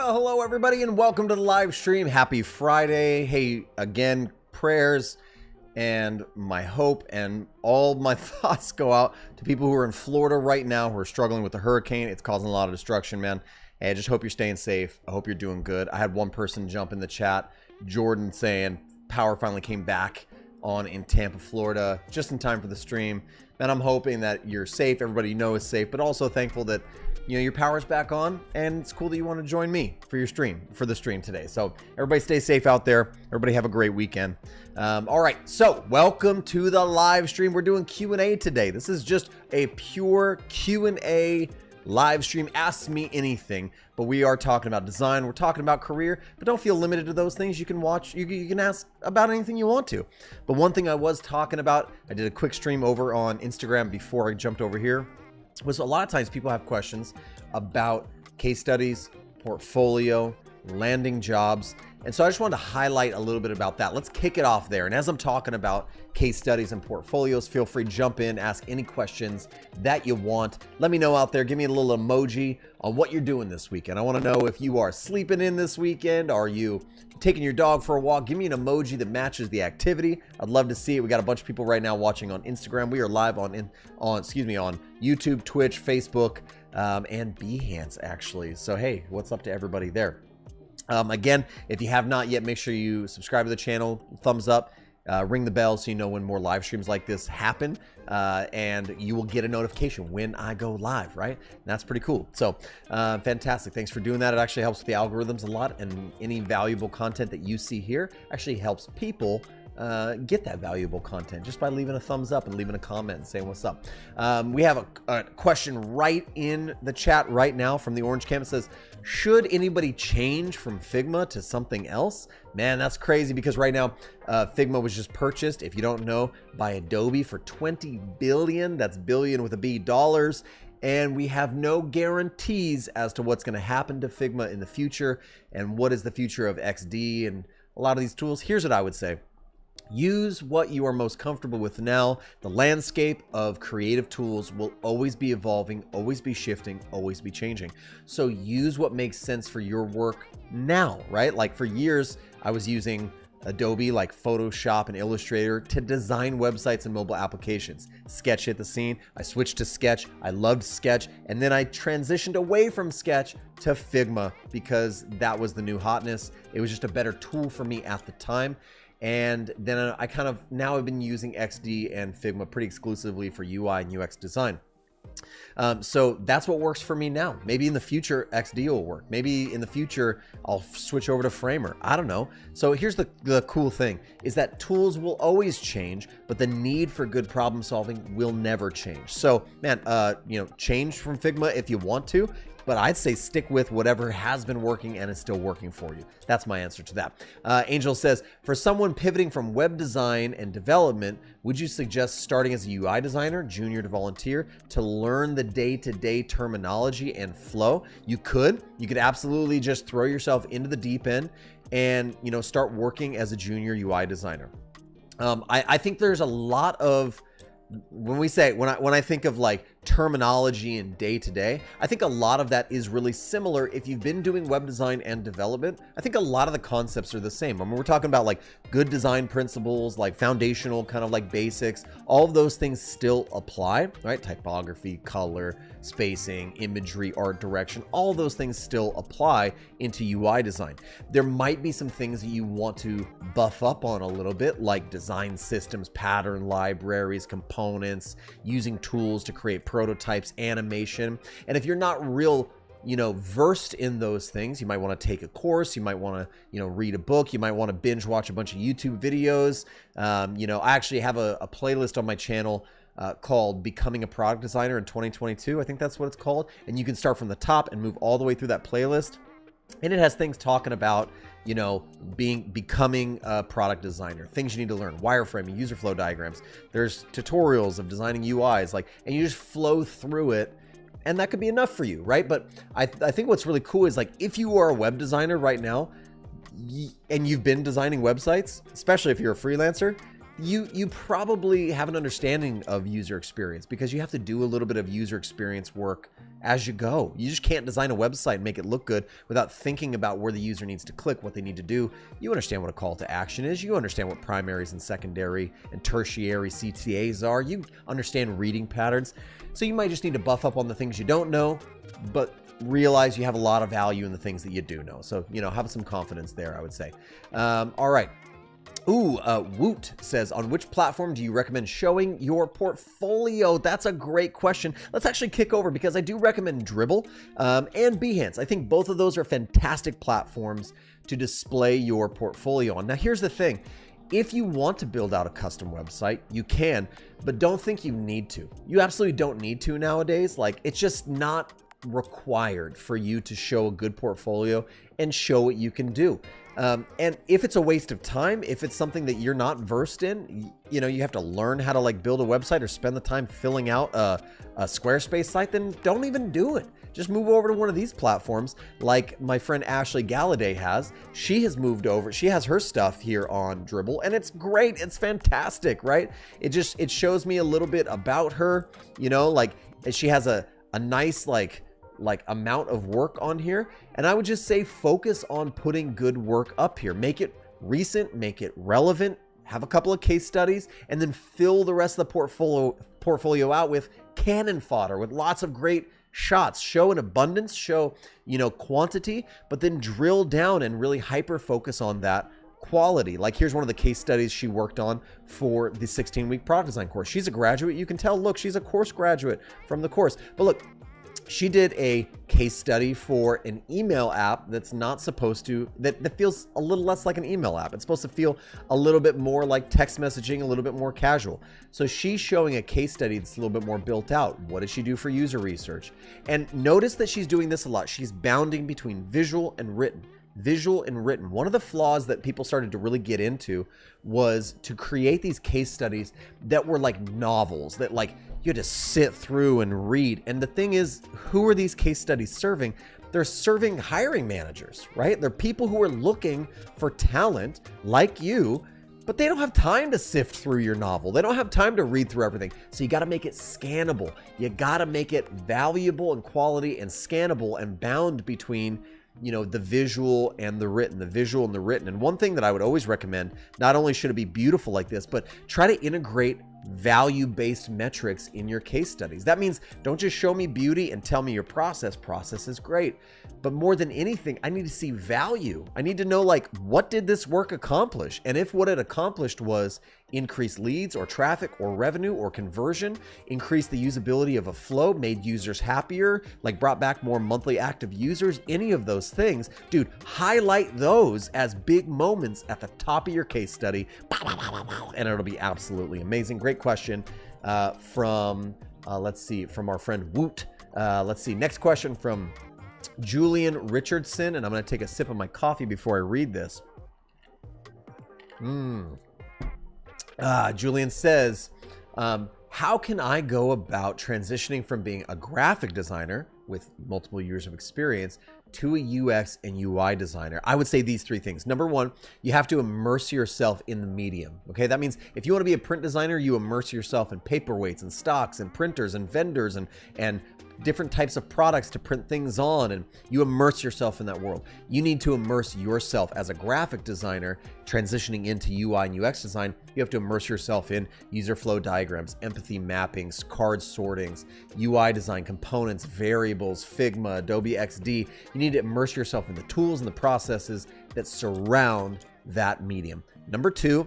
Well, hello everybody and welcome to the live stream. Happy Friday. Hey, again, prayers and my hope and all my thoughts go out to people who are in Florida right now who are struggling with the hurricane. It's causing a lot of destruction, man. Hey, I just hope you're staying safe. I hope you're doing good. I had one person jump in the chat, Jordan, saying power finally came back on in Tampa, Florida, just in time for the stream. And I'm hoping that you're safe, everybody you know is safe, but also thankful that your power's back on, and it's cool that you want to join me for your stream, for the stream today. So everybody stay safe out there. Everybody have a great weekend. All right, so welcome to the live stream. We're doing Q&A today. This is just a pure Q&A live stream. Ask me anything, but we are talking about design. We're talking about career, but don't feel limited to those things. You can watch, you can ask about anything you want to. But one thing I was talking about, I did a quick stream over on Instagram before I jumped over here, was a lot of times people have questions about case studies, portfolio, landing jobs. And so I just wanted to highlight a little bit about that. Let's kick it off there. And as I'm talking about case studies and portfolios, feel free to jump in, ask any questions that you want. Let me know out there. Give me a little emoji on what you're doing this weekend. I want to know if you are sleeping in this weekend. Are you taking your dog for a walk? Give me an emoji that matches the activity. I'd love to see it. We got a bunch of people right now watching on Instagram. We are live on YouTube, Twitch, Facebook, and Behance actually. So hey, what's up to everybody there? Again, if you have not yet, make sure you subscribe to the channel, thumbs up, ring the bell so you know when more live streams like this happen, and you will get a notification when I go live, right? And that's pretty cool. So fantastic. Thanks for doing that. It actually helps with the algorithms a lot, and any valuable content that you see here actually helps people get that valuable content just by leaving a thumbs up and leaving a comment and saying what's up. We have a question right in the chat right now from the Orange Camp. It says, should anybody change from Figma to something else? Man, that's crazy because right now Figma was just purchased, if you don't know, by Adobe for $20 billion. That's billion with a B dollars. And we have no guarantees as to what's going to happen to Figma in the future and what is the future of XD and a lot of these tools. Here's what I would say. Use what you are most comfortable with now. The landscape of creative tools will always be evolving, always be shifting, always be changing. So use what makes sense for your work now, right? Like for years, I was using Adobe like Photoshop and Illustrator to design websites and mobile applications. Sketch hit the scene. I switched to Sketch. I loved Sketch. And then I transitioned away from Sketch to Figma because that was the new hotness. It was just a better tool for me at the time. And then I kind of now have been using XD and Figma pretty exclusively for UI and UX design. So that's what works for me now. Maybe in the future, XD will work. Maybe in the future, I'll switch over to Framer. I don't know. So here's the cool thing is that tools will always change, but the need for good problem solving will never change. So man, change from Figma if you want to, but I'd say stick with whatever has been working and is still working for you. That's my answer to that. Angel says, for someone pivoting from web design and development, would you suggest starting as a UI designer, junior to volunteer, to learn the day-to-day terminology and flow? You could absolutely just throw yourself into the deep end and start working as a junior UI designer. I think there's a lot of, when I think of like terminology and day-to-day, I think a lot of that is really similar. If you've been doing web design and development, I think a lot of the concepts are the same. I mean, we're talking about like good design principles, like foundational kind of like basics. All of those things still apply, right? Typography, color, spacing, imagery, art direction, all of those things still apply into UI design. There might be some things that you want to buff up on a little bit, like design systems, pattern libraries, components, using tools to create prototypes, animation. And if you're not real, versed in those things, you might want to take a course, you might want to, read a book, you might want to binge watch a bunch of YouTube videos. I actually have a playlist on my channel called Becoming a Product Designer in 2022. I think that's what it's called. And you can start from the top and move all the way through that playlist. And it has things talking about, becoming a product designer, things you need to learn, wireframing, user flow diagrams. There's tutorials of designing UIs, and you just flow through it, and that could be enough for you, right? But I think what's really cool is if you are a web designer right now, and you've been designing websites, especially if you're a freelancer, you probably have an understanding of user experience because you have to do a little bit of user experience work as you go. You just can't design a website and make it look good without thinking about where the user needs to click, what they need to do. You understand what a call to action is. You understand what primaries and secondary and tertiary CTAs are. You understand reading patterns. So you might just need to buff up on the things you don't know, but realize you have a lot of value in the things that you do know. So, have some confidence there, I would say. All right. Woot says, on which platform do you recommend showing your portfolio? That's a great question. Let's actually kick over because I do recommend Dribbble and Behance. I think both of those are fantastic platforms to display your portfolio on. Now, here's the thing. If you want to build out a custom website, you can, but don't think you need to. You absolutely don't need to nowadays. Like, it's just not required for you to show a good portfolio and show what you can do. And if it's a waste of time, if it's something that you're not versed in, you have to learn how to like build a website or spend the time filling out a Squarespace site, then don't even do it. Just move over to one of these platforms like my friend Ashley Galladay has. She has moved over. She has her stuff here on Dribbble and it's great. It's fantastic, right? It shows me a little bit about her, like she has a nice like amount of work on here. And I would just say focus on putting good work up here. Make it recent, make it relevant, have a couple of case studies, and then fill the rest of the portfolio out with cannon fodder, with lots of great shots. Show an abundance, show, quantity, but then drill down and really hyper focus on that quality. Like here's one of the case studies she worked on for the 16-week product design course. She's a graduate. You can tell, look, she's a course graduate from the course. But look, she did a case study for an email app that's not supposed to, that feels a little less like an email app. It's supposed to feel a little bit more like text messaging, a little bit more casual. So she's showing a case study that's a little bit more built out. What does she do for user research? And notice that she's doing this a lot. She's bounding between visual and written. Visual and written. One of the flaws that people started to really get into was to create these case studies that were like novels that like you had to sit through and read. And the thing is, who are these case studies serving? They're serving hiring managers, right? They're people who are looking for talent like you, but they don't have time to sift through your novel. They don't have time to read through everything. So you got to make it scannable. You got to make it valuable and quality and scannable and bound between the visual and the written, the visual and the written. And one thing that I would always recommend, not only should it be beautiful like this, but try to integrate value-based metrics in your case studies. That means don't just show me beauty and tell me your process. Process is great. But more than anything, I need to see value. I need to know, like, what did this work accomplish? And if what it accomplished was increase leads or traffic or revenue or conversion, increase the usability of a flow, made users happier, like brought back more monthly active users, any of those things, dude, highlight those as big moments at the top of your case study, and it'll be absolutely amazing. Great question from our friend Woot. Let's see, next question from Julian Richardson, and I'm going to take a sip of my coffee before I read this. Julian says, how can I go about transitioning from being a graphic designer with multiple years of experience to a UX and UI designer? I would say these three things. Number one, you have to immerse yourself in the medium. Okay, that means if you want to be a print designer, you immerse yourself in paperweights and stocks and printers and vendors and different types of products to print things on, and you immerse yourself in that world. You need to immerse yourself as a graphic designer transitioning into UI and UX design. You have to immerse yourself in user flow diagrams, empathy mappings, card sortings, UI design, components, variables, Figma, Adobe XD. You need to immerse yourself in the tools and the processes that surround that medium. Number two,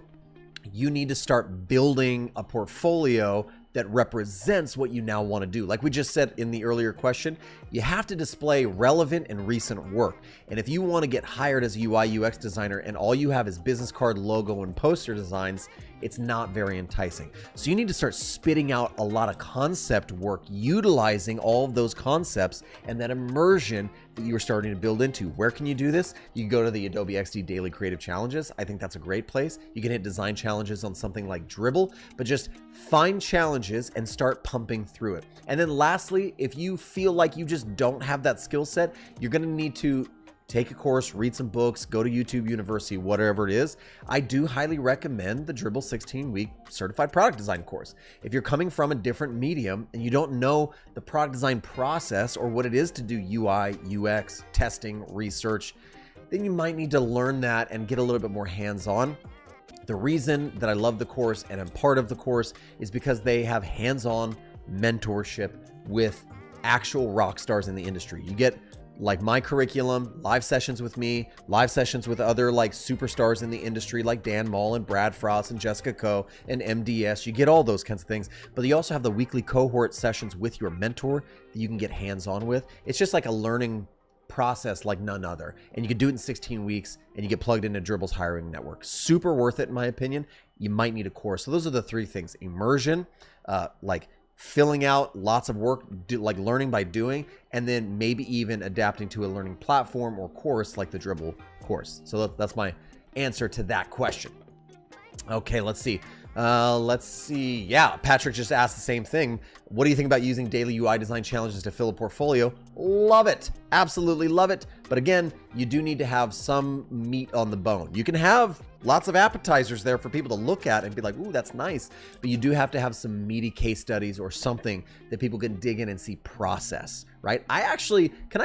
you need to start building a portfolio that represents what you now want to do. Like we just said in the earlier question, you have to display relevant and recent work. And if you want to get hired as a UI UX designer and all you have is business card, logo, and poster designs, it's not very enticing. So you need to start spitting out a lot of concept work, utilizing all of those concepts and that immersion that you are starting to build into. Where can you do this? You can go to the Adobe XD Daily Creative Challenges. I think that's a great place. You can hit design challenges on something like Dribbble, but just find challenges and start pumping through it. And then lastly, if you feel like you just don't have that skill set, you're going to need to take a course, read some books, go to YouTube University, whatever it is, I do highly recommend the Dribbble 16-week certified product design course. If you're coming from a different medium and you don't know the product design process or what it is to do UI, UX, testing, research, then you might need to learn that and get a little bit more hands-on. The reason that I love the course and I'm part of the course is because they have hands-on mentorship with actual rock stars in the industry. You get like my curriculum, live sessions with me, live sessions with other like superstars in the industry like Dan Mall and Brad Frost and Jessica Coe and MDS. You get all those kinds of things, but you also have the weekly cohort sessions with your mentor that you can get hands-on with. It's just like a learning process like none other. And you can do it in 16 weeks and you get plugged into Dribbble's hiring network. Super worth it in my opinion. You might need a course. So those are the three things: immersion, like filling out lots of work, like learning by doing, and then maybe even adapting to a learning platform or course like the Dribbble course. So that's my answer to that question. Okay, let's see. Yeah, Patrick just asked the same thing. What do you think about using daily UI design challenges to fill a portfolio? Love it. Absolutely love it. But again, you do need to have some meat on the bone. You can have lots of appetizers there for people to look at and be like, ooh, that's nice. But you do have to have some meaty case studies or something that people can dig in and see process, right? I actually, can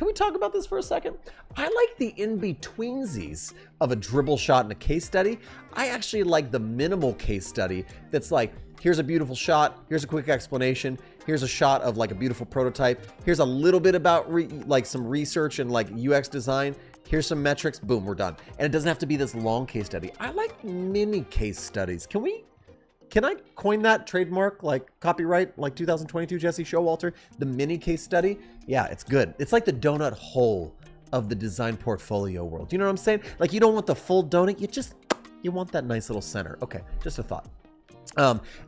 we talk about this for a second? I like the in-betweensies of a Dribbble shot and a case study. I actually like the minimal case study that's like, here's a beautiful shot, here's a quick explanation, here's a shot of like a beautiful prototype, here's a little bit about like some research and like UX design, here's some metrics, boom, we're done. And it doesn't have to be this long case study. I like mini case studies. Can I coin that trademark, like copyright, like 2022 Jesse Showalter, the mini case study? Yeah, it's good. It's like the donut hole of the design portfolio world. You know what I'm saying? Like you don't want the full donut, you want that nice little center. Okay, just a thought.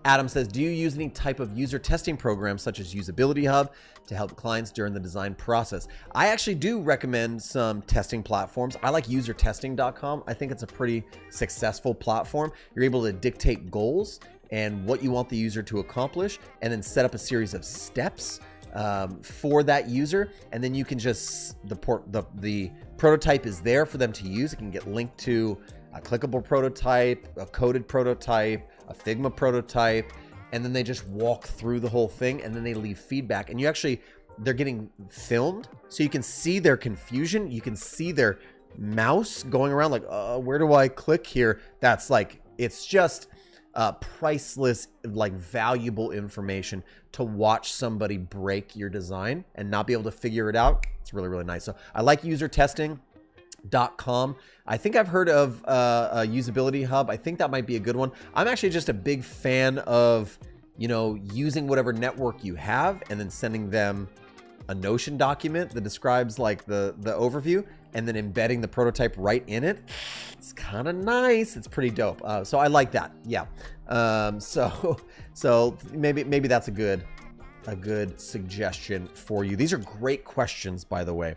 Adam says, do you use any type of user testing program such as Usability Hub to help clients during the design process? I actually do recommend some testing platforms. I like usertesting.com. I think it's a pretty successful platform. You're able to dictate goals and what you want the user to accomplish and then set up a series of steps for that user. And then you can just, the prototype is there for them to use. It can get linked to a clickable prototype, a coded prototype, a Figma prototype, and then they just walk through the whole thing and then they leave feedback. And they're getting filmed, so you can see their confusion. You can see their mouse going around like, where do I click here? That's like, it's just priceless, like valuable information to watch somebody break your design and not be able to figure it out. It's really, really nice. So I like usertesting.com. I think I've heard of a Usability Hub. I think that might be a good one. I'm actually just a big fan of, using whatever network you have and then sending them a Notion document that describes like the overview and then embedding the prototype right in it. It's kind of nice. It's pretty dope. So I like that. Yeah. So maybe that's a good suggestion for you. These are great questions, by the way.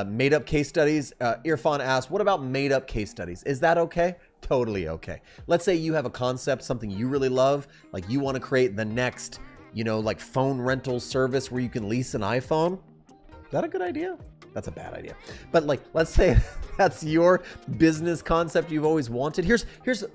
Made up case studies. Irfan asked, what about made up case studies? Is that okay? Totally okay. Let's say you have a concept, something you really love, like you want to create the next, like phone rental service where you can lease an iPhone. Is that a good idea? That's a bad idea. But like, let's say that's your business concept you've always wanted. Here's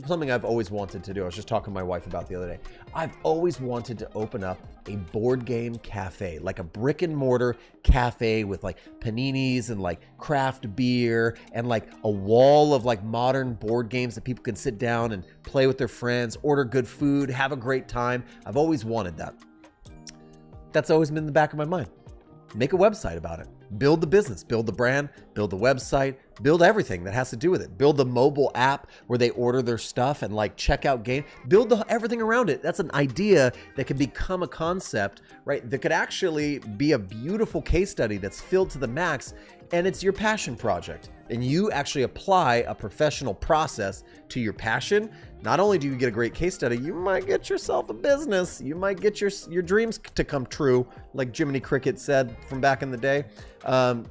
something I've always wanted to do. I was just talking to my wife about the other day. I've always wanted to open up a board game cafe, like a brick and mortar cafe with like paninis and like craft beer and like a wall of like modern board games that people can sit down and play with their friends, order good food, have a great time. I've always wanted that. That's always been in the back of my mind. Make a website about it. Build the business, build the brand, build the website, build everything that has to do with it. Build the mobile app where they order their stuff and like check out game. Build everything around it. That's an idea that could become a concept, right? That could actually be a beautiful case study that's filled to the max, and it's your passion project. And you actually apply a professional process to your passion. Not only do you get a great case study, you might get yourself a business. You might get your dreams to come true, like Jiminy Cricket said from back in the day.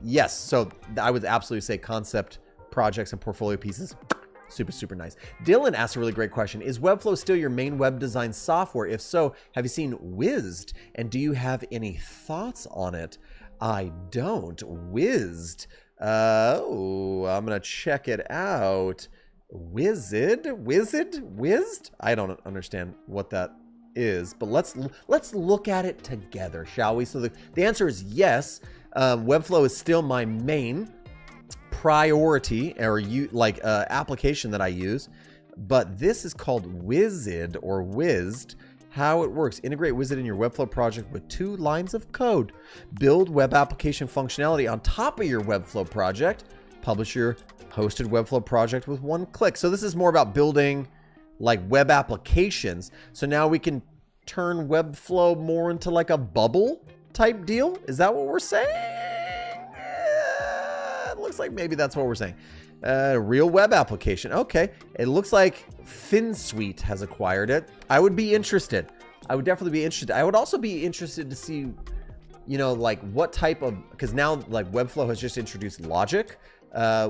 Yes, so I would absolutely say concept projects and portfolio pieces, super, super nice. Dylan asked a really great question. Is Webflow still your main web design software? If so, have you seen Wized? And do you have any thoughts on it? I don't. Wized. Oh, I'm going to check it out. Wized? I don't understand what that is, but let's look at it together, shall we? So the answer is yes. Webflow is still my main priority or application that I use, but this is called Wized or Wized. How it works: integrate Wized in your Webflow project with 2 lines of code. Build web application functionality on top of your Webflow project. Publish your hosted Webflow project with 1 click. So this is more about building like web applications. So now we can turn Webflow more into like a bubble type deal. Is that what we're saying? It looks like maybe that's what we're saying. Real web application. Okay. It looks like FinSuite has acquired it. I would be interested. I would definitely be interested. I would also be interested to see, you know, like what type of, because now like Webflow has just introduced Logic,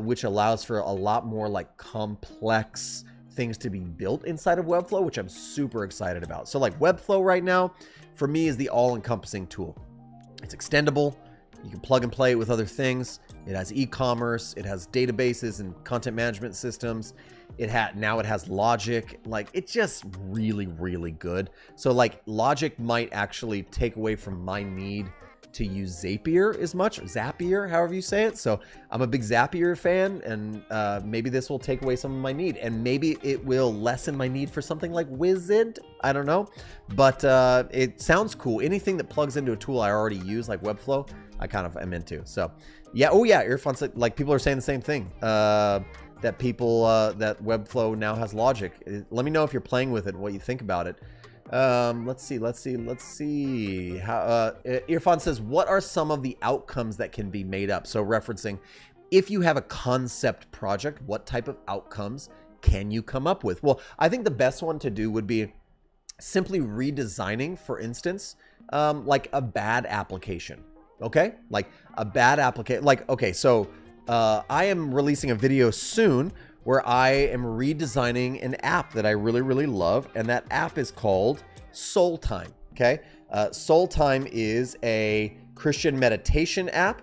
which allows for a lot more like complex things to be built inside of Webflow, which I'm super excited about. So like Webflow right now, for me, is the all-encompassing tool. It's extendable. You can plug and play it with other things. It has e-commerce. It has databases and content management systems. Now it has Logic. Like, it's just really, really good. So like Logic might actually take away from my need to use Zapier, however you say it. So I'm a big Zapier fan, and maybe this will take away some of my need, and maybe it will lessen my need for something like Wized. I don't know, but it sounds cool. Anything that plugs into a tool I already use, like Webflow, I kind of am into. So yeah. Oh yeah, Irfan said, like, people are saying the same thing, that that Webflow now has Logic. Let me know if you're playing with it and what you think about it. Let's see. How Irfan says, what are some of the outcomes that can be made up? So referencing, if you have a concept project, what type of outcomes can you come up with? Well, I think the best one to do would be simply redesigning, for instance, like a bad application. Okay, like a bad application. Like, okay, so I am releasing a video soon where I am redesigning an app that I really, really love. And that app is called Soul Time. Okay. Soul Time is a Christian meditation app,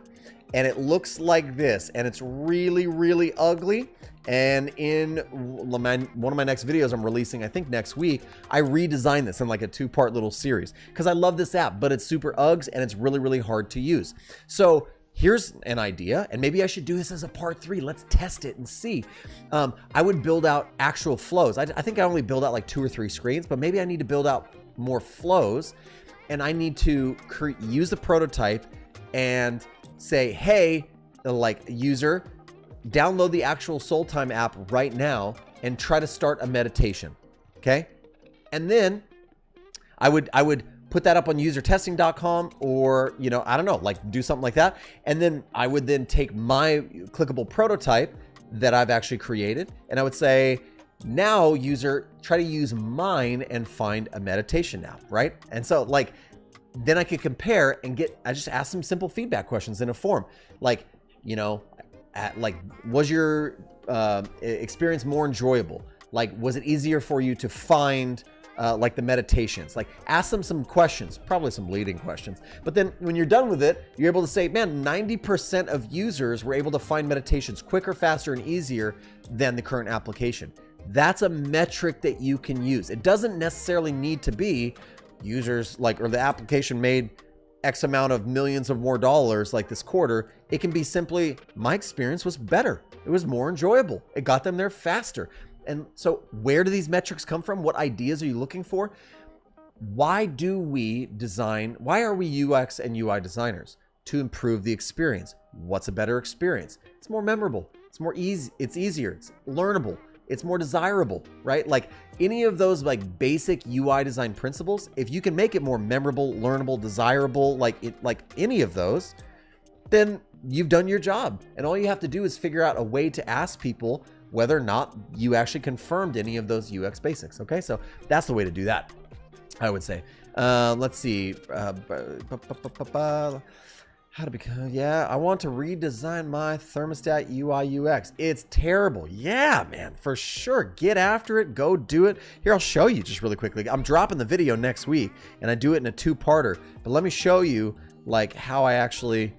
and it looks like this, and it's really, really ugly. And in one of my next videos I'm releasing, I think next week, I redesigned this in like a 2-part little series because I love this app, but it's super uggs and it's really, really hard to use. So here's an idea, and maybe I should do this as a part 3. Let's test it and see. I would build out actual flows. I think I only build out like 2 or 3 screens, but maybe I need to build out more flows, and I need to use the prototype and say, hey, like, user, download the actual Soul Time app right now and try to start a meditation. Okay. And then I would put that up on usertesting.com, or, you know, I don't know, like do something like that. And then I would then take my clickable prototype that I've actually created, and I would say, now user, try to use mine and find a meditation app, right? And so like, then I could compare and I just ask some simple feedback questions in a form. Like, you know, was your experience more enjoyable? Like, was it easier for you to find like the meditations? Like, ask them some questions, probably some leading questions. But then when you're done with it, you're able to say, man, 90% of users were able to find meditations quicker, faster, and easier than the current application. That's a metric that you can use. It doesn't necessarily need to be users like, or the application made X amount of millions of more dollars like this quarter. It can be simply, my experience was better. It was more enjoyable. It got them there faster. And so where do these metrics come from? What ideas are you looking for? Why do we design? Why are we UX and UI designers? To improve the experience. What's a better experience? It's more memorable. It's more easy. It's easier. It's learnable. It's more desirable, right? Like any of those like basic UI design principles, if you can make it more memorable, learnable, desirable, like any of those, then you've done your job. And all you have to do is figure out a way to ask people whether or not you actually confirmed any of those UX basics. Okay, so that's the way to do that, I would say. Let's see. How to become, yeah, I want to redesign my thermostat UI UX. It's terrible. Yeah, man, for sure. Get after it. Go do it. Here, I'll show you just really quickly. I'm dropping the video next week, and I do it in a 2-parter. But let me show you like how I actually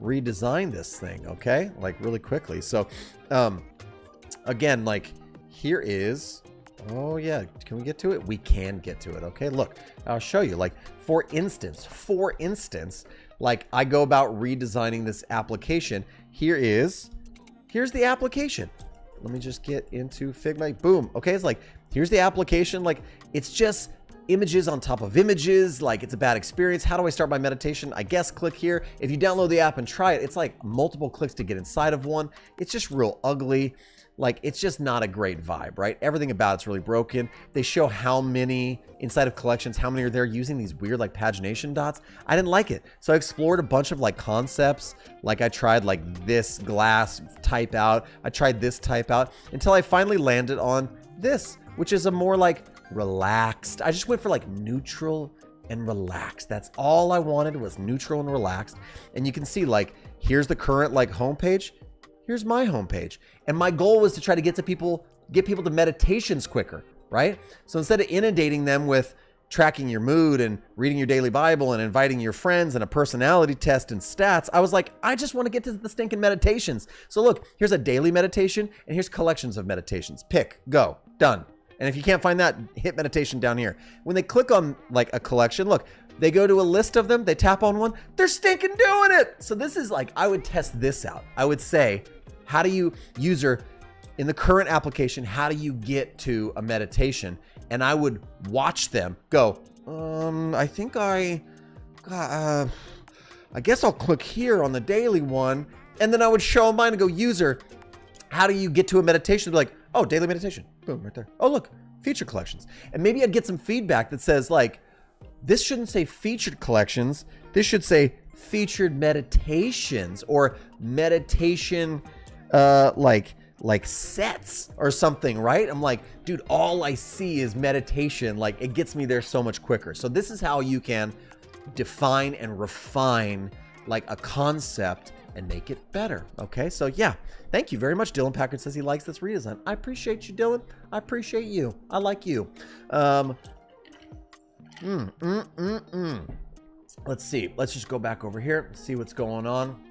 redesign this thing, okay? Like really quickly. So again, like here is, oh yeah, can we get to it? We can get to it, okay? Look, I'll show you. Like for instance, like I go about redesigning this application. Here's the application. Let me just get into Figma. Boom. Okay, it's like, here's the application. Like it's just images on top of images. Like it's a bad experience. How do I start my meditation? I guess click here. If you download the app and try it, it's like multiple clicks to get inside of one. It's just real ugly. Like it's just not a great vibe, right? Everything about it's really broken. They show how many inside of collections, how many are there using these weird like pagination dots. I didn't like it. So I explored a bunch of like concepts. Like I tried like this glass type out. I tried this type out until I finally landed on this, which is a more like relaxed. I just went for like neutral and relaxed. That's all I wanted was neutral and relaxed. And you can see like, here's the current like homepage. Here's my homepage. And my goal was to try to get people to meditations quicker, right? So instead of inundating them with tracking your mood and reading your daily Bible and inviting your friends and a personality test and stats, I was like, I just want to get to the stinking meditations. So look, here's a daily meditation and here's collections of meditations. Pick, go, done. And if you can't find that, hit meditation down here. When they click on like a collection, look, they go to a list of them, they tap on one, they're stinking doing it. So this is like, I would test this out. I would say, how do you, user, in the current application, how do you get to a meditation? And I would watch them go, I think I guess I'll click here on the daily one. And then I would show them mine and go, user, how do you get to a meditation? They'd be like, oh, daily meditation. Boom, right there. Oh, look, feature collections. And maybe I'd get some feedback that says like, this shouldn't say featured collections. This should say featured meditations or meditation like sets or something, right? I'm like, dude, all I see is meditation. Like it gets me there so much quicker. So this is how you can define and refine like a concept and make it better. Okay, so yeah, thank you very much. Dylan Packard says he likes this redesign. I appreciate you, Dylan. I appreciate you. I like you. Let's see. Let's just go back over here, see what's going on.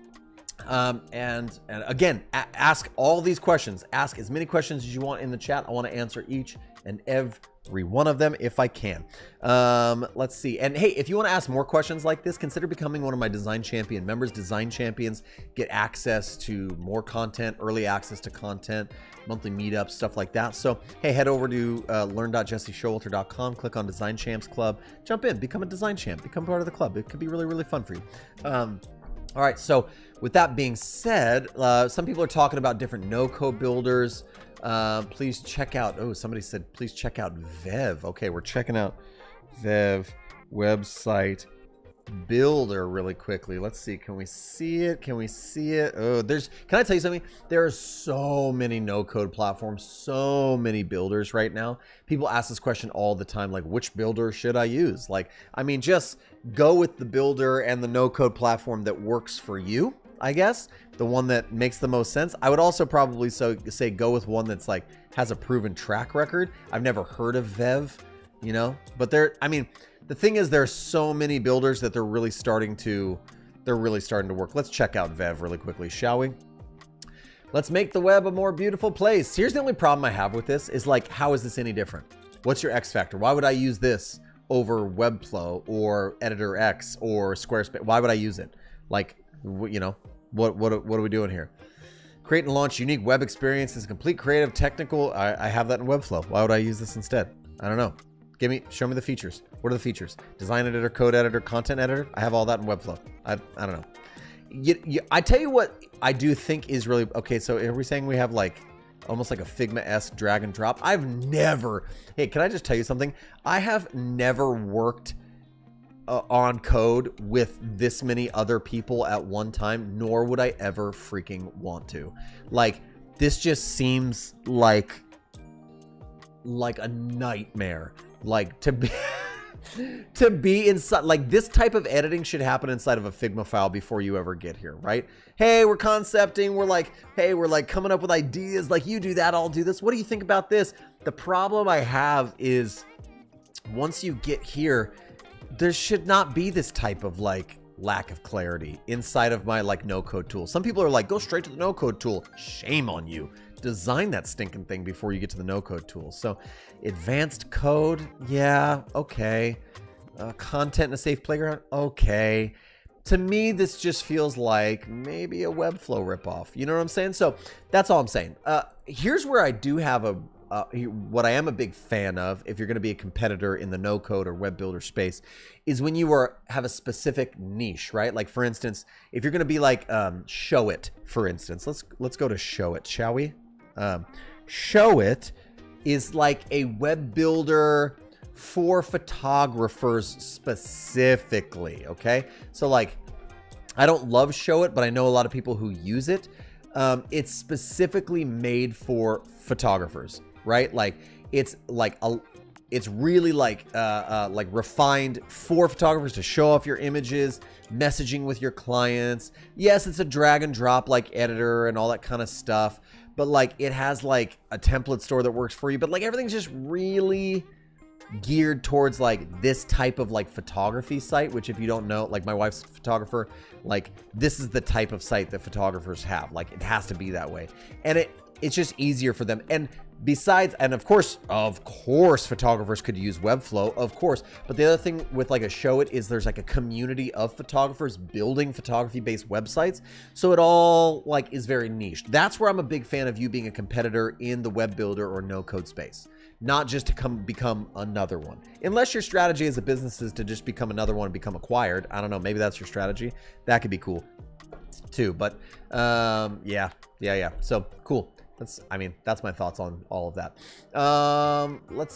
And again, ask all these questions. Ask as many questions as you want in the chat. I want to answer each and every one of them if I can. Let's see. And hey, if you want to ask more questions like this, consider becoming one of my Design Champion members. Design Champions get access to more content, early access to content, monthly meetups, stuff like that. So hey, head over to learn.jesseshowalter.com, click on Design Champs Club, jump in, become a design champ, become part of the club. It could be really, really fun for you. All right, so with that being said, some people are talking about different no-code builders. Please check out, oh, somebody said, please check out Vev. Okay, we're checking out Vev website builder really quickly. Let's see, can we see it? Can we see it? Oh, can I tell you something? There are so many no-code platforms, so many builders right now. People ask this question all the time, like, which builder should I use? Like, I mean, just go with the builder and the no-code platform that works for you, I guess. The one that makes the most sense. I would also probably say go with one that's like, has a proven track record. I've never heard of Vev, you know, but I mean, the thing is, there are so many builders that they're really starting to work. Let's check out Vev really quickly, shall we? Let's make the web a more beautiful place. Here's the only problem I have with this is like, how is this any different? What's your X factor? Why would I use this over Webflow or Editor X or Squarespace? Why would I use it? Like, you know, what are we doing here? Create and launch unique web experiences, complete creative, technical. I have that in Webflow. Why would I use this instead? I don't know. Show me the features. What are the features? Design editor, code editor, content editor. I have all that in Webflow. I don't know. I tell you what I do think is really, okay, so are we saying we have like, almost like a Figma-esque drag and drop? Hey, can I just tell you something? I have never worked on code with this many other people at one time, nor would I ever freaking want to. Like, this just seems like a nightmare. Like to be inside, like this type of editing should happen inside of a Figma file before you ever get here, right? Hey, we're concepting. We're like coming up with ideas. Like, you do that, I'll do this. What do you think about this? The problem I have is once you get here, there should not be this type of like lack of clarity inside of my like no code tool. Some people are like, go straight to the no code tool. Shame on you. Design that stinking thing before you get to the no code tool. So advanced code, yeah, okay. Content in a safe playground, okay. To me, this just feels like maybe a Webflow ripoff. You know what I'm saying? So that's all I'm saying. Here's where I do have what I am a big fan of, if you're going to be a competitor in the no-code or web builder space, is when you have a specific niche, right? Like for instance, if you're going to be like Show It, for instance, let's go to Show It, shall we? Show It is like a web builder for photographers specifically, okay? So like, I don't love Show It, but I know a lot of people who use it. It's specifically made for photographers, right? Like it's like it's really like refined for photographers to show off your images, messaging with your clients. Yes, it's a drag and drop like editor and all that kind of stuff, but like it has like a template store that works for you, but like everything's just really geared towards like this type of like photography site, which if you don't know, like my wife's a photographer, like this is the type of site that photographers have. Like it has to be that way. And it's just easier for them. And besides, and of course, photographers could use Webflow, of course. But the other thing with like a Show It is there's like a community of photographers building photography-based websites. So it all like is very niche. That's where I'm a big fan of you being a competitor in the web builder or no code space. Not just to become another one. Unless your strategy as a business is to just become another one and become acquired. I don't know, maybe that's your strategy. That could be cool too. But yeah. So cool. That's my thoughts on all of that. Let's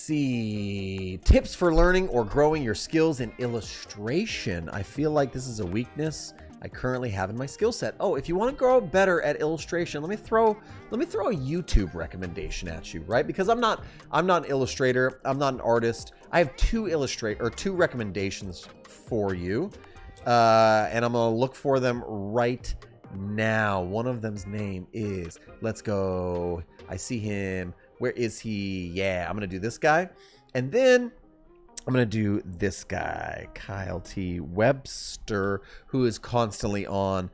see. Tips for learning or growing your skills in illustration. I feel like this is a weakness I currently have in my skill set. Oh, if you want to grow better at illustration, let me throw a YouTube recommendation at you, right? Because I'm not an illustrator, I'm not an artist. I have two recommendations for you. And I'm gonna look for them right now. One of them's name is, let's go. I see him. Where is he? Yeah, I'm gonna do this guy. And then I'm going to do this guy, Kyle T. Webster, who is constantly on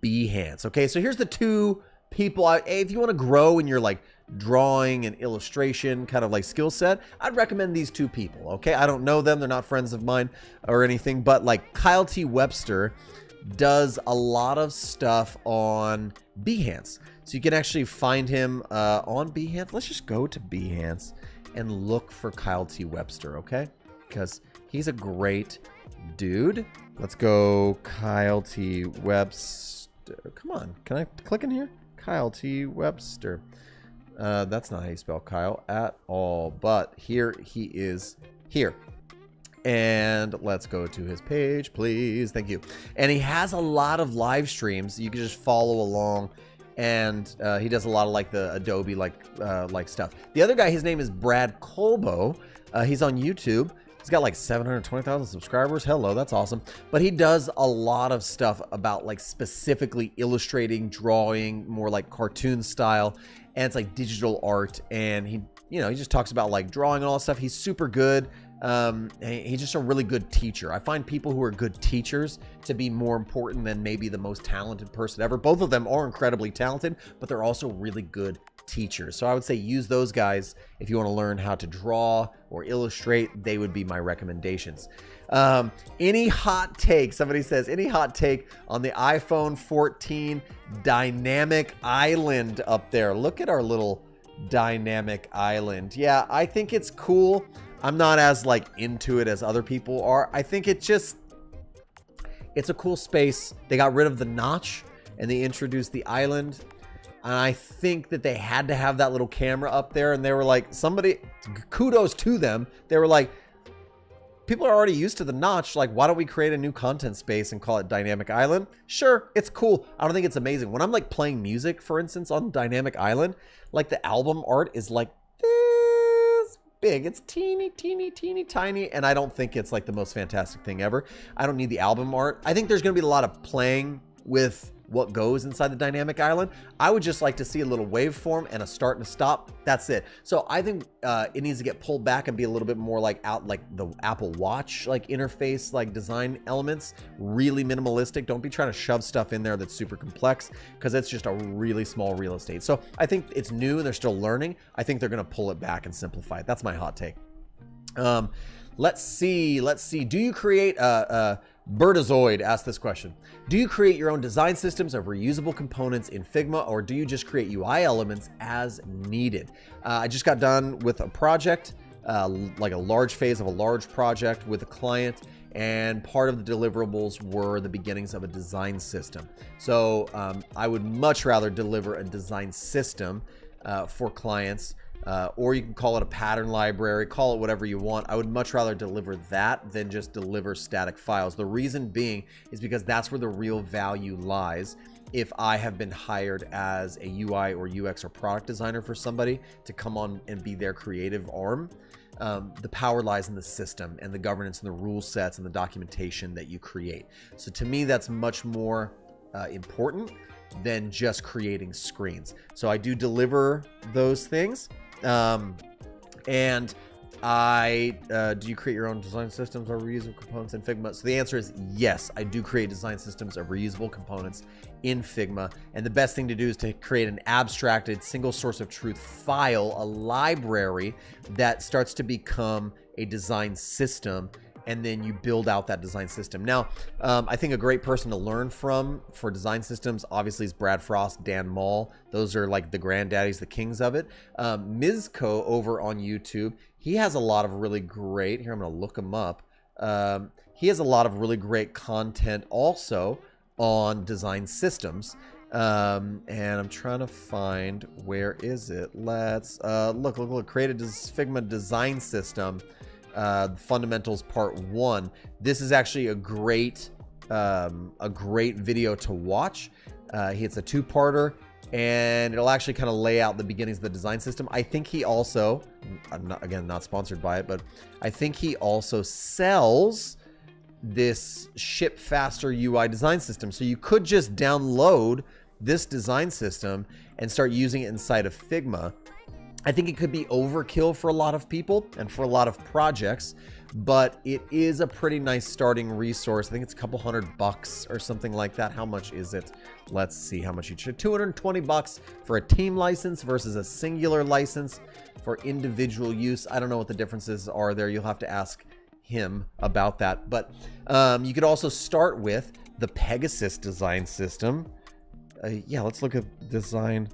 Behance. Okay, so here's the two people. If you want to grow in your like drawing and illustration kind of like skill set, I'd recommend these two people. Okay, I don't know them. They're not friends of mine or anything, but like Kyle T. Webster does a lot of stuff on Behance. So you can actually find him on Behance. Let's just go to Behance and look for Kyle T. Webster, okay? Because he's a great dude. Let's go Kyle T. Webster. Come on, can I click in here? Kyle T. Webster. That's not how you spell Kyle at all, but here he is here. And let's go to his page, please. Thank you. And he has a lot of live streams. You can just follow along. And he does a lot of like the Adobe like stuff. The other guy, his name is Brad Colbo. He's on YouTube. He's got like 720,000 subscribers. Hello, that's awesome. But he does a lot of stuff about like specifically illustrating, drawing, more like cartoon style, and it's like digital art. And he just talks about like drawing and all that stuff. He's super good. He's just a really good teacher. I find people who are good teachers to be more important than maybe the most talented person ever. Both of them are incredibly talented, but they're also really good teachers. So I would say use those guys if you want to learn how to draw or illustrate. They would be my recommendations. Any hot take? Somebody says, any hot take on the iPhone 14 dynamic island up there? Look at our little dynamic island. Yeah, I think it's cool. I'm not as like into it as other people are. I think it's a cool space. They got rid of the notch and they introduced the island. And I think that they had to have that little camera up there, and they were like, kudos to them. They were like, people are already used to the notch. Like, why don't we create a new content space and call it Dynamic Island? Sure, it's cool. I don't think it's amazing. When I'm like playing music, for instance, on Dynamic Island, like the album art is like this big. It's teeny, teeny, teeny, tiny. And I don't think it's like the most fantastic thing ever. I don't need the album art. I think there's going to be a lot of playing with what goes inside the dynamic island. I would just like to see a little waveform and a start and a stop. That's it. So I think it needs to get pulled back and be a little bit more like the Apple Watch like interface, like design elements, really minimalistic. Don't be trying to shove stuff in there that's super complex, because it's just a really small real estate. So I think it's new and they're still learning. I think they're going to pull it back and simplify it. That's my hot take. Let's see. Do you create Birdazoid asked this question. Do you create your own design systems of reusable components in Figma, or do you just create UI elements as needed? I just got done with a project, like a large phase of a large project with a client, and part of the deliverables were the beginnings of a design system. So I would much rather deliver a design system for clients, or you can call it a pattern library, call it whatever you want. I would much rather deliver that than just deliver static files. The reason being is because that's where the real value lies. If I have been hired as a UI or UX or product designer for somebody to come on and be their creative arm, the power lies in the system and the governance and the rule sets and the documentation that you create. So to me, that's much more important than just creating screens. So I do deliver those things. And do you create your own design systems or reusable components in Figma? So the answer is yes, I do create design systems of reusable components in Figma. And the best thing to do is to create an abstracted single source of truth file, a library that starts to become a design system, and then you build out that design system. Now, I think a great person to learn from for design systems, obviously, is Brad Frost, Dan Mall. Those are like the granddaddies, the kings of it. Mizco over on YouTube, he has a lot of really great, here I'm gonna look him up. He has a lot of really great content also on design systems. And I'm trying to find, where is it? Let's look, create a Figma design system. Fundamentals part 1. This is actually a great video to watch. It's a 2-parter, and it'll actually kind of lay out the beginnings of the design system. I think he also, I'm not sponsored by it, but I think he also sells this ship faster UI design system. So you could just download this design system and start using it inside of Figma. I think it could be overkill for a lot of people and for a lot of projects, but it is a pretty nice starting resource. I think it's a couple $100 or something like that. How much is it? Let's see how much you should. $220 for a team license versus a singular license for individual use. I don't know what the differences are there. You'll have to ask him about that. But you could also start with the Pegasus design system. Yeah, let's look at design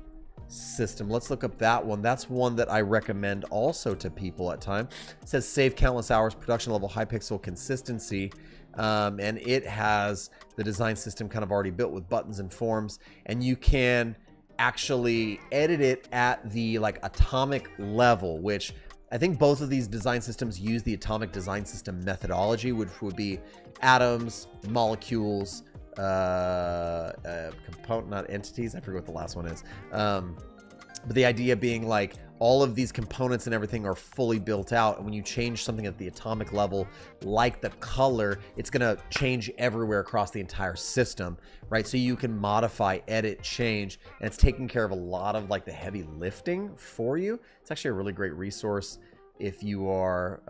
system. Let's look up that one. That's one that I recommend also to people at times. It says save countless hours, production level, high pixel consistency. And it has the design system kind of already built with buttons and forms, and you can actually edit it at the like atomic level, which I think both of these design systems use the atomic design system methodology, which would be atoms, molecules, component, not entities. I forget what the last one is. But the idea being like all of these components and everything are fully built out. And when you change something at the atomic level, like the color, it's going to change everywhere across the entire system, right? So you can modify, edit, change, and it's taking care of a lot of like the heavy lifting for you. It's actually a really great resource if you are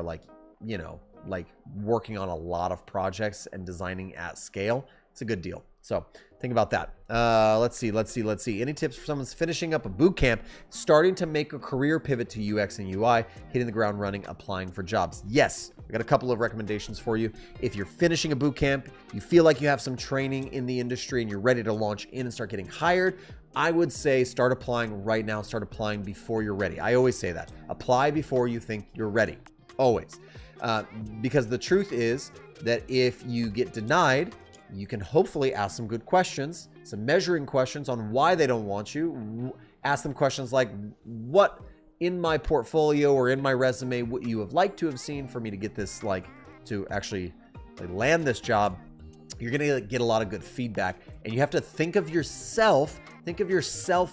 like, you know, like working on a lot of projects and designing at scale. It's a good deal. So think about that. Let's see. Any tips for someone's finishing up a boot camp, starting to make a career pivot to UX and UI, hitting the ground running, applying for jobs? Yes, I got a couple of recommendations for you. If you're finishing a boot camp, you feel like you have some training in the industry and you're ready to launch in and start getting hired, I would say start applying right now. Start applying before you're ready. I always say that. Apply before you think you're ready. Always. Because the truth is that if you get denied, you can hopefully ask some good questions, some measuring questions on why they don't want you. Ask them questions like, what in my portfolio or in my resume would you have liked to have seen for me to get this, like, to actually land this job? You're going to get a lot of good feedback, and you have to think of yourself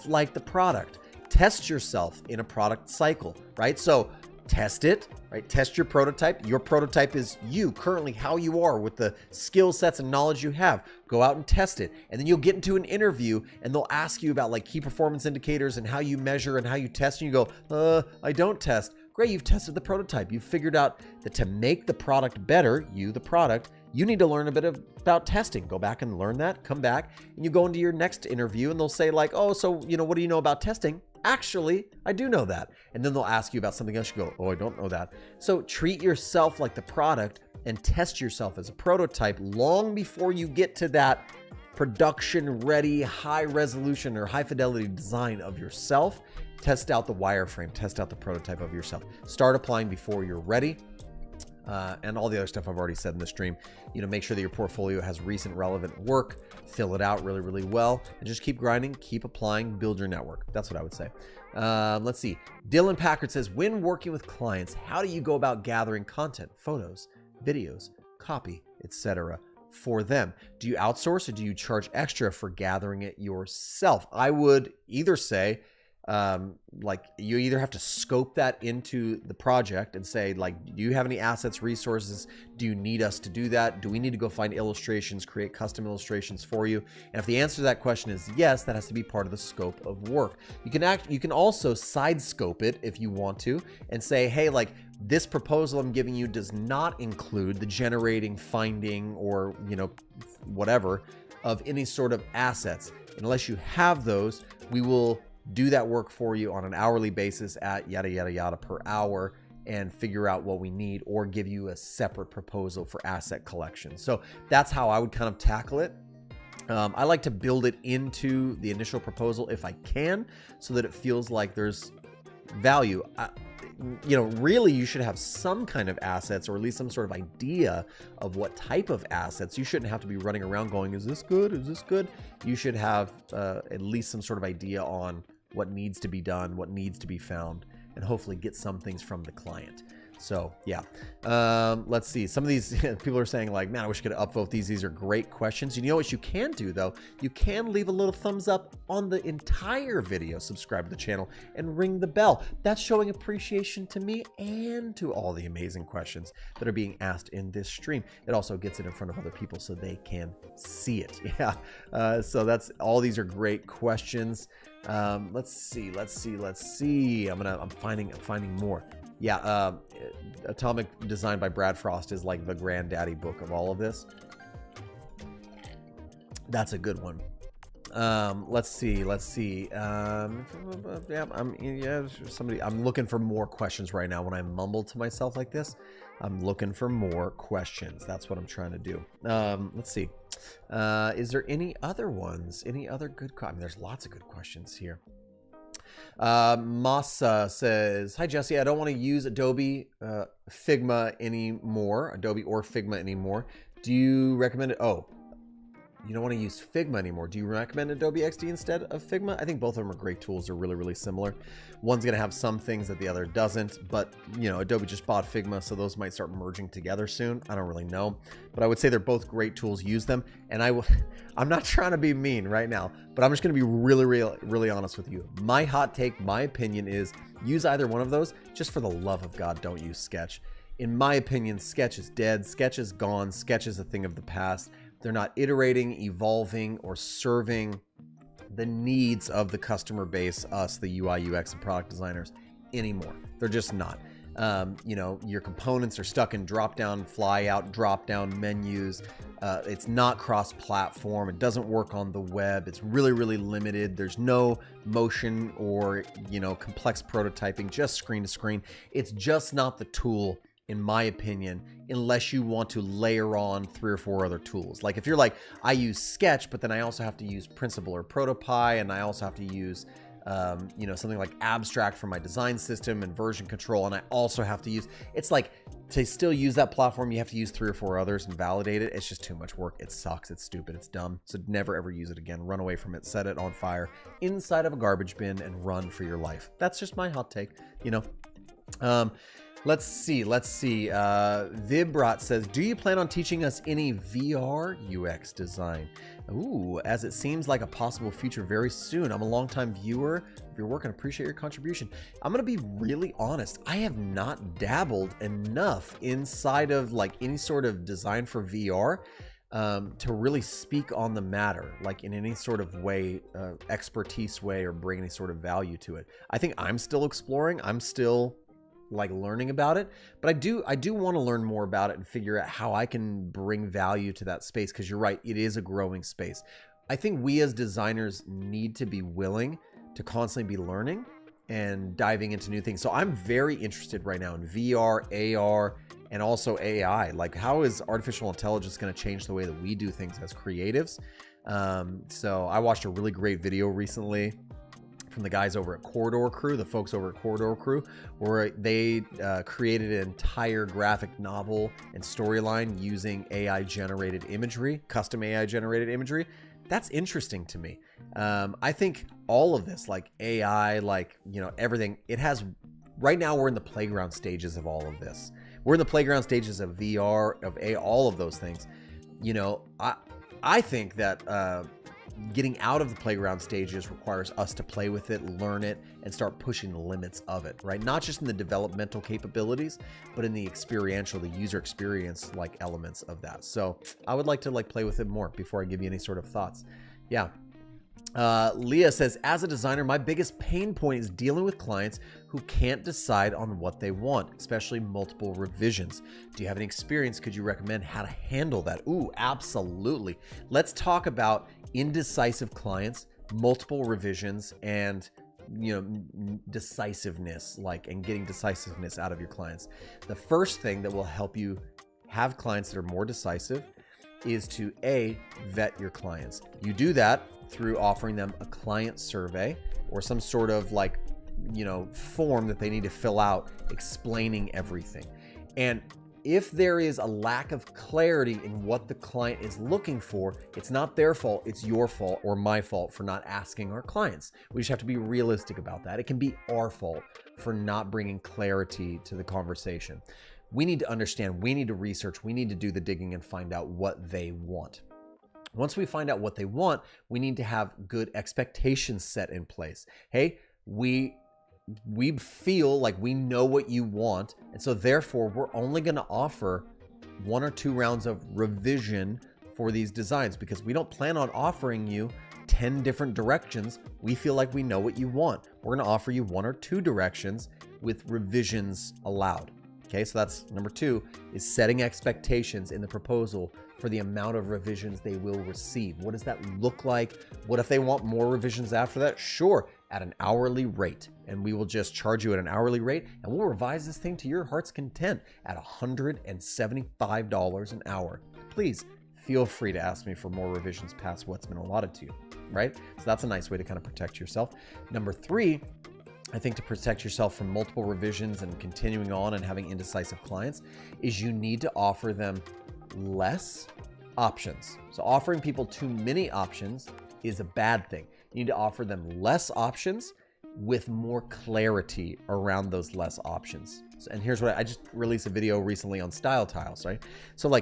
like the product. Test yourself in a product cycle, right? So test it, right? Test your prototype. Your prototype is you currently, how you are with the skill sets and knowledge you have. Go out and test it. And then you'll get into an interview and they'll ask you about like key performance indicators and how you measure and how you test. And you go, I don't test. Great, you've tested the prototype. You've figured out that to make the product better, you, the product, you need to learn a bit about testing. Go back and learn that, come back, and you go into your next interview and they'll say like, oh, so, what do you know about testing? Actually, I do know that. And then they'll ask you about something else. You go, oh, I don't know that. So treat yourself like the product and test yourself as a prototype long before you get to that production ready, high resolution or high fidelity design of yourself. Test out the wireframe, test out the prototype of yourself. Start applying before you're ready. And all the other stuff I've already said in the stream. Make sure that your portfolio has recent relevant work, fill it out really, really well, and just keep grinding, keep applying, build your network. That's what I would say. Let's see. Dylan Packard says, when working with clients, how do you go about gathering content, photos, videos, copy, etc. for them? Do you outsource or do you charge extra for gathering it yourself? I would either say, like you either have to scope that into the project and say like, do you have any assets, resources? Do you need us to do that? Do we need to go find illustrations, create custom illustrations for you? And if the answer to that question is yes, that has to be part of the scope of work. You can also side scope it if you want to and say, hey, like this proposal I'm giving you does not include the generating, finding, or whatever of any sort of assets. Unless you have those, we will do that work for you on an hourly basis at yada, yada, yada per hour and figure out what we need or give you a separate proposal for asset collection. So that's how I would kind of tackle it. I like to build it into the initial proposal if I can, so that it feels like there's value. Really you should have some kind of assets or at least some sort of idea of what type of assets. You shouldn't have to be running around going, is this good? Is this good? You should have at least some sort of idea on what needs to be done, what needs to be found, and hopefully get some things from the client. So yeah, let's see. Some of these people are saying like, man, I wish I could upvote these. These are great questions. You know what you can do though? You can leave a little thumbs up on the entire video, subscribe to the channel, and ring the bell. That's showing appreciation to me and to all the amazing questions that are being asked in this stream. It also gets it in front of other people so they can see it. Yeah. So that's all. These are great questions. Let's see. I'm finding more. Yeah, Atomic Design by Brad Frost is like the granddaddy book of all of this. That's a good one. Let's see. I'm looking for more questions right now. When I mumble to myself like this, I'm looking for more questions. That's what I'm trying to do. Let's see. Is there any other ones? Any other good? There's lots of good questions here. Masa says, hi Jesse, I don't want to use Adobe Figma anymore. Adobe or Figma anymore. Do you recommend it? Oh, you don't want to use Figma anymore. Do you recommend Adobe XD instead of Figma? I think both of them are great tools. They're really, really similar. One's going to have some things that the other doesn't, but Adobe just bought Figma, so those might start merging together soon. I don't really know, but I would say they're both great tools. Use them. And I'm not trying to be mean right now, but I'm just going to be really, really, really honest with you. My hot take, my opinion is use either one of those. Just for the love of God, don't use Sketch. In my opinion, Sketch is dead. Sketch is gone. Sketch is a thing of the past. They're not iterating, evolving, or serving the needs of the customer base, us, the UI, UX, and product designers anymore. They're just not. Your components are stuck in drop-down, fly-out, drop-down menus. It's not cross-platform. It doesn't work on the web. It's really, really limited. There's no motion or, complex prototyping, just screen to screen. It's just not the tool, in my opinion, unless you want to layer on 3 or 4 other tools. Like if you're like, I use Sketch, but then I also have to use Principle or ProtoPie, and I also have to use, something like Abstract for my design system and version control, and I also have to use, it's like, to still use that platform, you have to use 3 or 4 others and validate it. It's just too much work. It sucks. It's stupid. It's dumb. So never ever use it again. Run away from it. Set it on fire inside of a garbage bin and run for your life. That's just my hot take, Let's see. Vibrat says, do you plan on teaching us any VR UX design? Ooh, as it seems like a possible future very soon. I'm a longtime viewer of your work and appreciate your contribution. I'm going to be really honest. I have not dabbled enough inside of like any sort of design for VR to really speak on the matter, like in any sort of way, expertise way, or bring any sort of value to it. I think I'm still exploring. I'm still like learning about it, but I do want to learn more about it and figure out how I can bring value to that space, because you're right, it is a growing space. I think we as designers need to be willing to constantly be learning and diving into new things. So I'm very interested right now in VR, AR, and also AI. Like, how is artificial intelligence going to change the way that we do things as creatives? So I watched a really great video recently from the guys over at Corridor Crew, the folks over at Corridor Crew, where they created an entire graphic novel and storyline using AI-generated imagery, custom AI-generated imagery. That's interesting to me. I think all of this, like AI, like, you know, everything, it has, right now we're in the playground stages of all of this. We're in the playground stages of VR, of AI, all of those things. You know, I think that getting out of the playground stages requires us to play with it, learn it, and start pushing the limits of it, right? Not just in the developmental capabilities, but in the experiential, the user experience like elements of that. So I would like to like play with it more before I give you any sort of thoughts. Yeah. Leah says, as a designer, my biggest pain point is dealing with clients who can't decide on what they want, especially multiple revisions. Do you have any experience? Could you recommend how to handle that? Ooh, absolutely. Let's talk about indecisive clients, multiple revisions, and decisiveness, and getting decisiveness out of your clients. The first thing that will help you have clients that are more decisive is to vet your clients. You do that through offering them a client survey or some sort of form that they need to fill out explaining everything. And if there is a lack of clarity in what the client is looking for, it's not their fault, it's your fault or my fault for not asking our clients. We just have to be realistic about that. It can be our fault for not bringing clarity to the conversation. We need to understand, we need to research, we need to do the digging and find out what they want. Once we find out what they want, we need to have good expectations set in place. Hey, we feel like we know what you want, and so therefore we're only going to offer 1 or 2 rounds of revision for these designs, because we don't plan on offering you 10 different directions. We feel like we know what you want. We're going to offer you 1 or 2 directions with revisions allowed. Okay, so that's number 2, is setting expectations in the proposal for the amount of revisions they will receive. What does that look like? What if they want more revisions after that? Sure, at an hourly rate. And we will just charge you at an hourly rate, and we'll revise this thing to your heart's content at $175 an hour. Please feel free to ask me for more revisions past what's been allotted to you, right? So that's a nice way to kind of protect yourself. Number 3, I think to protect yourself from multiple revisions and continuing on and having indecisive clients, is you need to offer them less options. So offering people too many options is a bad thing. You need to offer them less options with more clarity around those less options. And here's what I just released a video recently on style tiles, right? So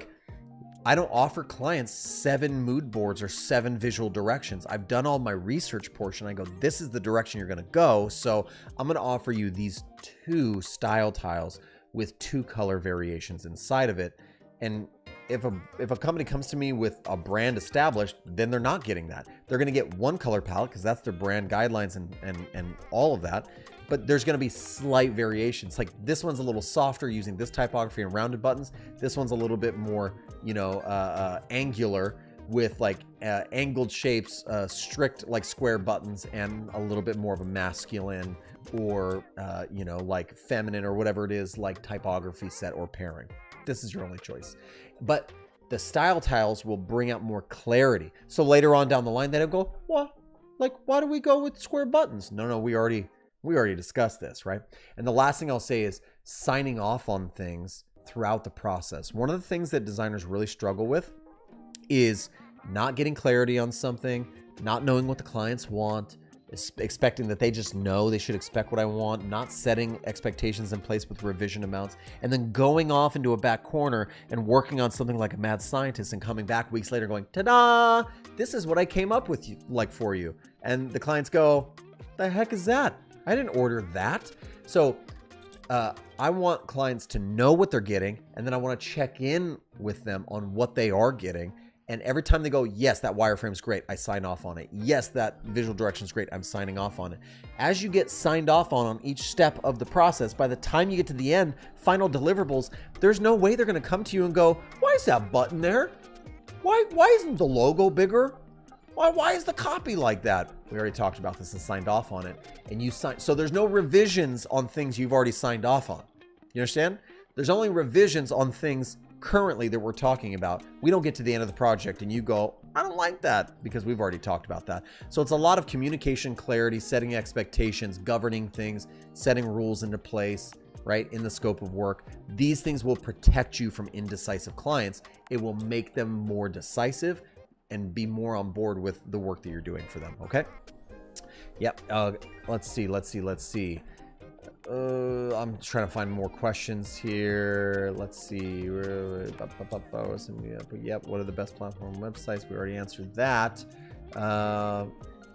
I don't offer clients 7 mood boards or 7 visual directions. I've done all my research portion. I go, this is the direction you're going to go. So I'm going to offer you these 2 style tiles with 2 color variations inside of it. And if a company comes to me with a brand established, then they're not getting that. They're going to get 1 color palette because that's their brand guidelines and all of that. But there's going to be slight variations. Like this one's a little softer using this typography and rounded buttons. This one's a little bit more, angular with angled shapes, strict square buttons, and a little bit more of a masculine or, feminine or whatever it is, typography set or pairing. This is your only choice. But the style tiles will bring out more clarity. So later on down the line, they'll go, well, why do we go with square buttons? No, we already discussed this, right? And the last thing I'll say is signing off on things throughout the process. One of the things that designers really struggle with is not getting clarity on something, not knowing what the clients want, expecting that they just know they should expect what I want, not setting expectations in place with revision amounts, and then going off into a back corner and working on something like a mad scientist and coming back weeks later going, ta-da, this is what I came up with for you. And the clients go, the heck is that? I didn't order that. So I want clients to know what they're getting, and then I want to check in with them on what they are getting. And every time they go, yes, that wireframe's great, I sign off on it. Yes, that visual direction's great, I'm signing off on it. As you get signed off on each step of the process, by the time you get to the end, final deliverables, there's no way they're going to come to you and go, why is that button there? Why isn't the logo bigger? Why is the copy like that? We already talked about this and signed off on it. And you sign, so there's no revisions on things you've already signed off on. You understand? There's only revisions on things currently that we're talking about. We don't get to the end of the project and you go, I don't like that, because we've already talked about that. So it's a lot of communication clarity, setting expectations, governing things, setting rules into place, right, in the scope of work. These things will protect you from indecisive clients. It will make them more decisive and be more on board with the work that you're doing for them. Okay. Yep. Let's see. I'm trying to find more questions here. Let's see. Yep. What are the best platform websites? We already answered that. Yeah,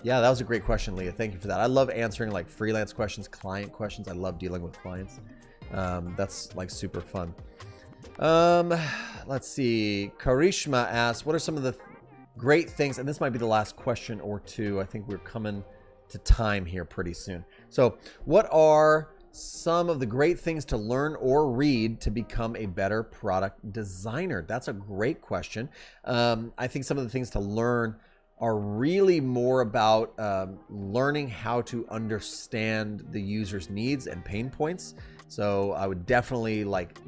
that was a great question, Leah. Thank you for that. I love answering like freelance questions, client questions. I love dealing with clients. That's like super fun. Let's see. Karishma asks, what are some of the great things? And this might be the last question or two. I think we're coming to time here pretty soon. So what are some of the great things to learn or read to become a better product designer? That's a great question. I think some of the things to learn are really more about learning how to understand the user's needs and pain points. So I would definitely like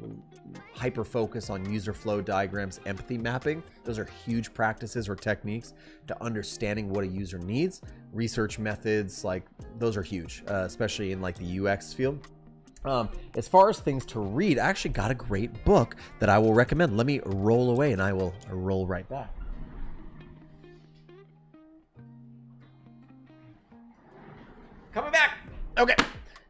hyper focus on user flow diagrams, empathy mapping. Those are huge practices or techniques to understanding what a user needs. Research methods, like those are huge, especially in like the UX field. As far as things to read, I actually got a great book that I will recommend. Let me roll away and I will roll right back. Coming back. Okay.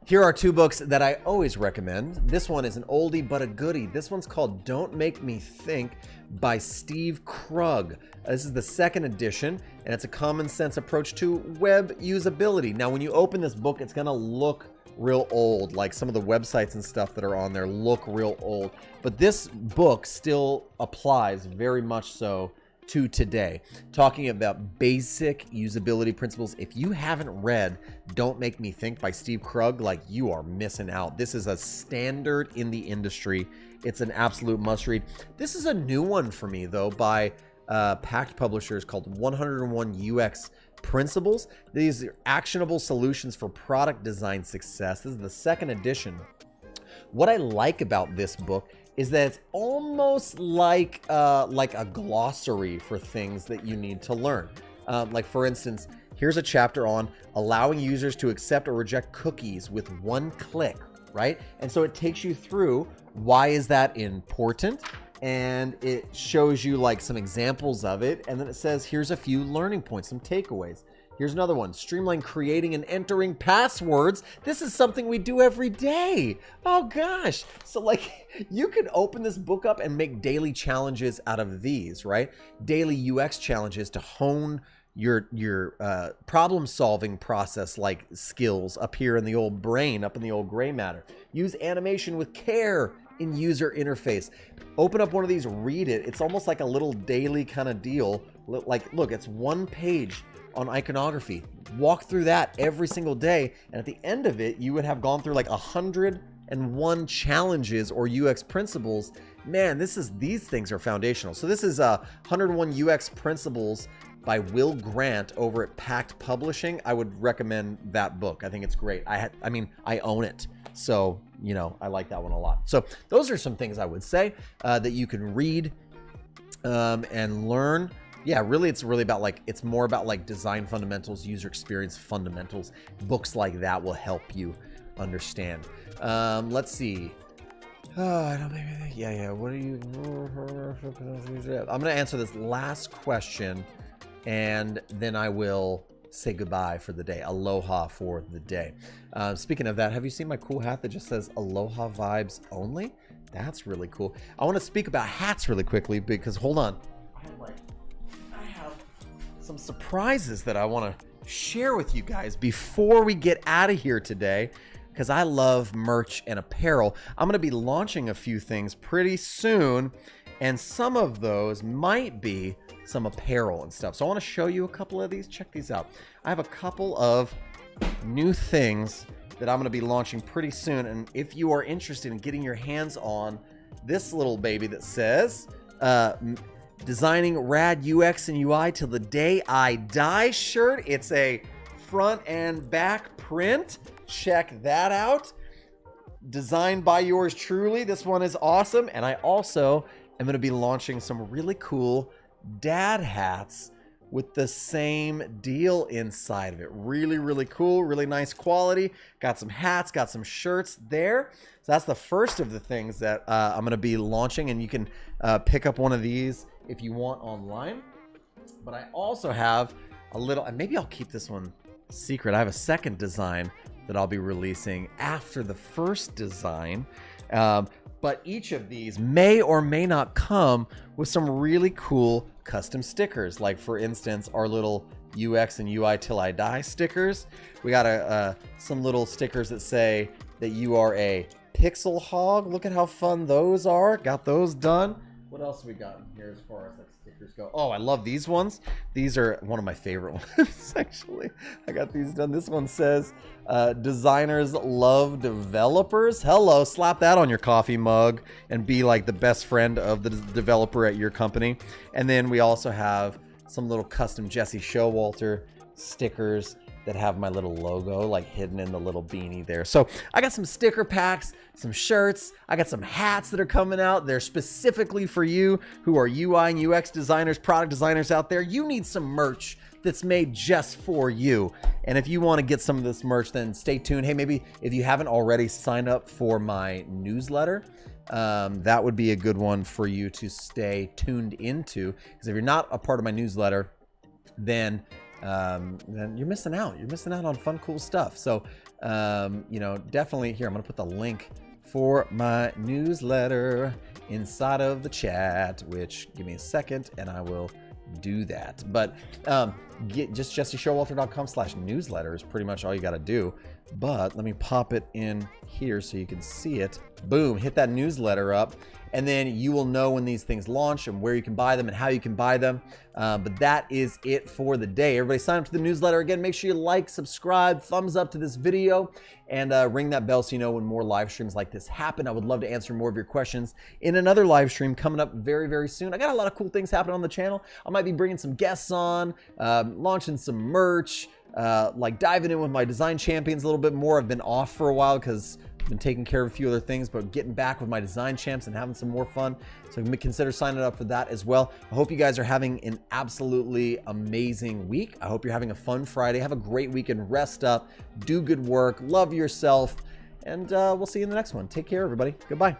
Here are two books that I always recommend. This one is an oldie but a goodie. This one's called Don't Make Me Think by Steve Krug. This is the second edition, and it's a common sense approach to web usability. Now, when you open this book, it's gonna look real old, like some of the websites and stuff that are on there look real old. But this book still applies very much so to today, talking about basic usability principles. If you haven't read Don't Make Me Think by Steve Krug, like you are missing out. This is a standard in the industry. It's an absolute must read. This is a new one for me though, by Pact Publishers, called 101 UX Principles. These are actionable solutions for product design success. This is the second edition. What I like about this book is that it's almost like a glossary for things that you need to learn. Like for instance, here's a chapter on allowing users to accept or reject cookies with one click, right? And so it takes you through why is that important, and it shows you like some examples of it, and then it says here's a few learning points, some takeaways. Here's another one, streamline creating and entering passwords. This is something we do every day. Oh gosh. So like you can open this book up and make daily challenges out of these, right? Daily UX challenges to hone your problem solving process, like skills up here in the old brain, up in the old gray matter. Use animation with care in user interface. Open up one of these, read it. It's almost like a little daily kind of deal. Like, look, it's one page on iconography. Walk through that every single day, and at the end of it you would have gone through like 101 challenges or UX principles. Man, these things are foundational. So this is 101 UX Principles by Will Grant over at Pact Publishing. I would recommend that book. I think it's great. I own it, so you know I like that one a lot. So those are some things I would say that you can read and learn. Yeah, really, it's more about like design fundamentals, user experience fundamentals. Books like that will help you understand. Let's see. I don't think. Yeah. What are you? I'm gonna answer this last question, and then I will say goodbye for the day. Aloha for the day. Speaking of that, have you seen my cool hat that just says Aloha Vibes Only? That's really cool. I want to speak about hats really quickly because, hold on. I have some surprises that I want to share with you guys before we get out of here today, because I love merch and apparel. I'm going to be launching a few things pretty soon, and some of those might be some apparel and stuff. So I want to show you a couple of these. Check these out. I have a couple of new things that I'm going to be launching pretty soon, and if you are interested in getting your hands on this little baby that says Designing Rad UX and UI Till the Day I Die shirt. It's a front and back print. Check that out. Designed by yours truly. This one is awesome. And I also am going to be launching some really cool dad hats with the same deal inside of it. Really, really cool. Really nice quality. Got some hats, got some shirts there. So that's the first of the things that I'm going to be launching. And you can pick up one of these if you want online. But I also have a little, and maybe I'll keep this one secret. I have a second design that I'll be releasing after the first design. But each of these may or may not come with some really cool custom stickers. Like, for instance, our little UX and UI Till I Die stickers. We got some little stickers that say that you are a pixel hog. Look at how fun those are. Got those done. What else we got in here as far as like stickers go? Oh, I love these ones. These are one of my favorite ones, actually. I got these done. This one says, designers love developers. Hello, slap that on your coffee mug and be like the best friend of the developer at your company. And then we also have some little custom Jesse Showalter stickers that have my little logo like hidden in the little beanie there. So I got some sticker packs, some shirts. I got some hats that are coming out. They're specifically for you who are UI and UX designers, product designers out there. You need some merch that's made just for you. And if you want to get some of this merch, then stay tuned. Hey, maybe if you haven't already signed up for my newsletter, that would be a good one for you to stay tuned into. Because if you're not a part of my newsletter, then you're missing out. You're missing out on fun, cool stuff. So, you know, definitely here, I'm going to put the link for my newsletter inside of the chat, which give me a second and I will do that. But just jesseshowalter.com/newsletter is pretty much all you got to do. But let me pop it in here so you can see it. Boom, hit that newsletter up. And then you will know when these things launch and where you can buy them and how you can buy them. But that is it for the day. Everybody sign up to the newsletter. Again, make sure you like, subscribe, thumbs up to this video, and ring that bell so you know when more live streams like this happen. I would love to answer more of your questions in another live stream coming up very, very soon. I got a lot of cool things happening on the channel. I might be bringing some guests on, launching some merch, like diving in with my design champions a little bit more. I've been off for a while because I've been taking care of a few other things, but getting back with my design champs and having some more fun. So consider signing up for that as well. I hope you guys are having an absolutely amazing week. I hope you're having a fun Friday. Have a great weekend. Rest up, do good work, love yourself, and we'll see you in the next one. Take care, everybody. Goodbye.